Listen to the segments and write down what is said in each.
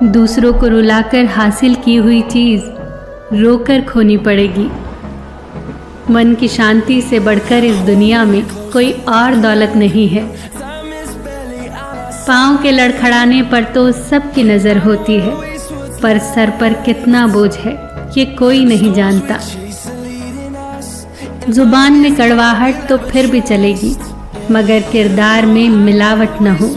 दूसरों को रुलाकर हासिल की हुई चीज़ रोकर खोनी पड़ेगी। मन की शांति से बढ़कर इस दुनिया में कोई और दौलत नहीं है। पाँव के लड़खड़ाने पर तो सबकी नज़र होती है, पर सर पर कितना बोझ है ये कोई नहीं जानता। जुबान में कड़वाहट तो फिर भी चलेगी, मगर किरदार में मिलावट न हो।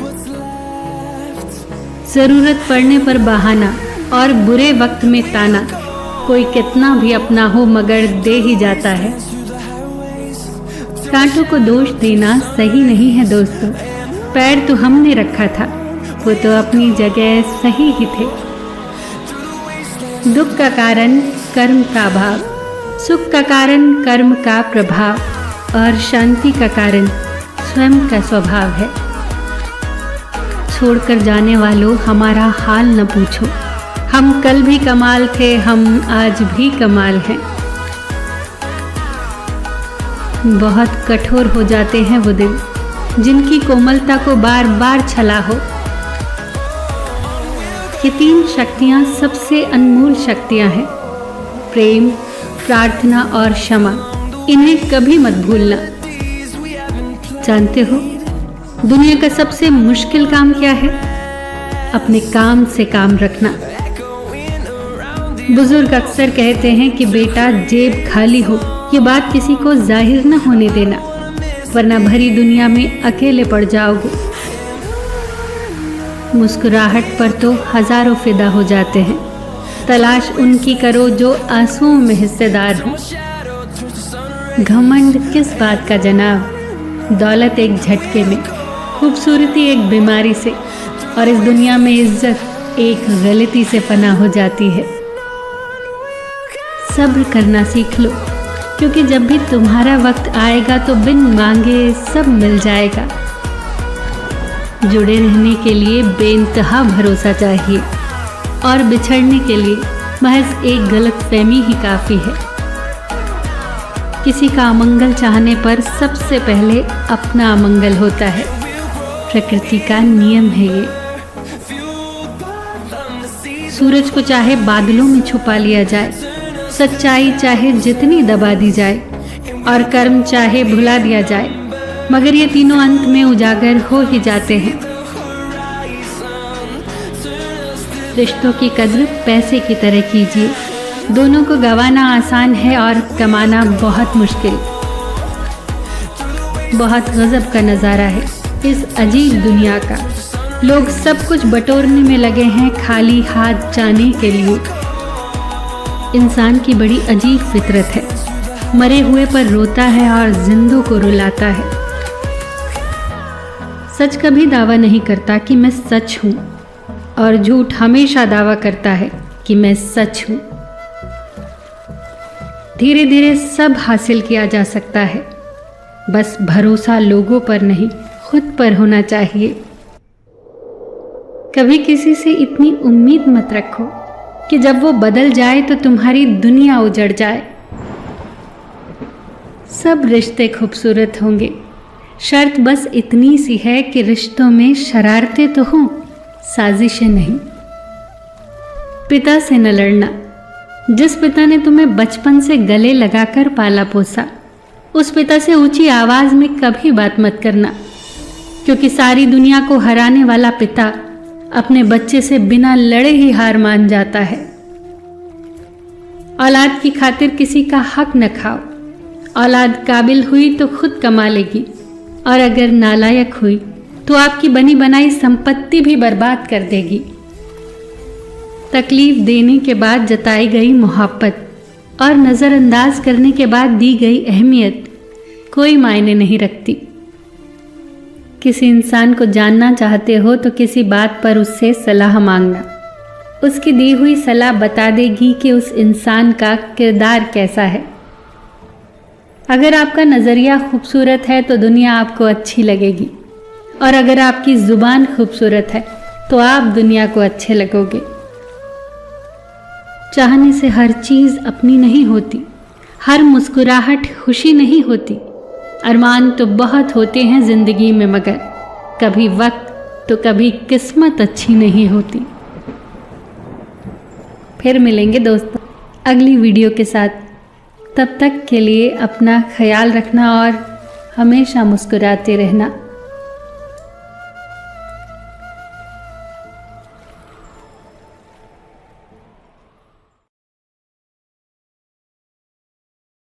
ज़रूरत पड़ने पर बहाना और बुरे वक्त में ताना, कोई कितना भी अपना हो मगर दे ही जाता है। कांटों को दोष देना सही नहीं है दोस्तों। पैर तो हमने रखा था, वो तो अपनी जगह सही ही थे। दुख का कारण कर्म का भाव, सुख का कारण कर्म का प्रभाव और शांति का कारण स्वयं का स्वभाव है। छोड़कर जाने वालों हमारा हाल न पूछो, हम कल भी कमाल थे, हम आज भी कमाल हैं। बहुत कठोर हो जाते हैं वो दिल जिनकी कोमलता को बार बार छला हो। ये तीन शक्तियाँ सबसे अनमोल शक्तियाँ हैं, प्रेम, प्रार्थना और क्षमा। इन्हें कभी मत भूलना। जानते हो दुनिया का सबसे मुश्किल काम क्या है? अपने काम से काम रखना। बुजुर्ग अक्सर कहते हैं कि बेटा जेब खाली हो ये बात किसी को जाहिर न होने देना, वरना भरी दुनिया में अकेले पड़ जाओगे। मुस्कुराहट पर तो हजारों फिदा हो जाते हैं, तलाश उनकी करो जो आंसुओं में हिस्सेदार हो। घमंड किस बात का जनाब, दौलत एक झटके में, खूबसूरती एक बीमारी से, और इस दुनिया में इज्जत एक गलती से फना हो जाती है। सब्र करना सीख लो, क्योंकि जब भी तुम्हारा वक्त आएगा तो बिन मांगे सब मिल जाएगा। जुड़े रहने के लिए बेइंतहा भरोसा चाहिए, और बिछड़ने के लिए महज एक गलतफहमी ही काफ़ी है। किसी का अमंगल चाहने पर सबसे पहले अपना अमंगल होता है। प्रकृति का नियम है ये। सूरज को चाहे बादलों में छुपा लिया जाए, सच्चाई चाहे जितनी दबा दी जाए, और कर्म चाहे भुला दिया जाए, मगर ये तीनों अंत में उजागर हो ही जाते हैं। रिश्तों की कद्र पैसे की तरह कीजिए। दोनों को गंवाना आसान है और कमाना बहुत मुश्किल। बहुत गजब का नज़ारा है इस अजीब दुनिया का। लोग सब कुछ बटोरने में लगे हैं खाली हाथ जाने के लिए। इंसान की बड़ी अजीब फितरत है, मरे हुए पर रोता है और जिंदों को रुलाता है। सच कभी दावा नहीं करता कि मैं सच हूँ, और झूठ हमेशा दावा करता है कि मैं सच हूँ। धीरे धीरे सब हासिल किया जा सकता है, बस भरोसा लोगों पर नहीं खुद पर होना चाहिए। कभी किसी से इतनी उम्मीद मत रखो कि जब वो बदल जाए तो तुम्हारी दुनिया उजड़ जाए। सब रिश्ते खूबसूरत होंगे, शर्त बस इतनी सी है कि रिश्तों में शरारतें तो हों, साजिशें नहीं। पिता से न लड़ना। जिस पिता ने तुम्हें बचपन से गले लगाकर पाला पोसा, उस पिता से ऊंची आवाज में कभी बात मत करना, क्योंकि सारी दुनिया को हराने वाला पिता अपने बच्चे से बिना लड़े ही हार मान जाता है। औलाद की खातिर किसी का हक न खाओ। औलाद काबिल हुई तो खुद कमा लेगी, और अगर नालायक हुई तो आपकी बनी बनाई संपत्ति भी बर्बाद कर देगी। तकलीफ देने के बाद जताई गई मोहब्बत और नज़रअंदाज करने के बाद दी गई अहमियत कोई मायने नहीं रखती। किसी इंसान को जानना चाहते हो तो किसी बात पर उससे सलाह मांगना। उसकी दी हुई सलाह बता देगी कि उस इंसान का किरदार कैसा है। अगर आपका नज़रिया खूबसूरत है तो दुनिया आपको अच्छी लगेगी, और अगर आपकी ज़ुबान खूबसूरत है तो आप दुनिया को अच्छे लगोगे। चाहने से हर चीज़ अपनी नहीं होती, हर मुस्कुराहट खुशी नहीं होती। अरमान तो बहुत होते हैं ज़िंदगी में, मगर कभी वक्त तो कभी किस्मत अच्छी नहीं होती। फिर मिलेंगे दोस्तों अगली वीडियो के साथ। तब तक के लिए अपना ख्याल रखना और हमेशा मुस्कुराते रहना।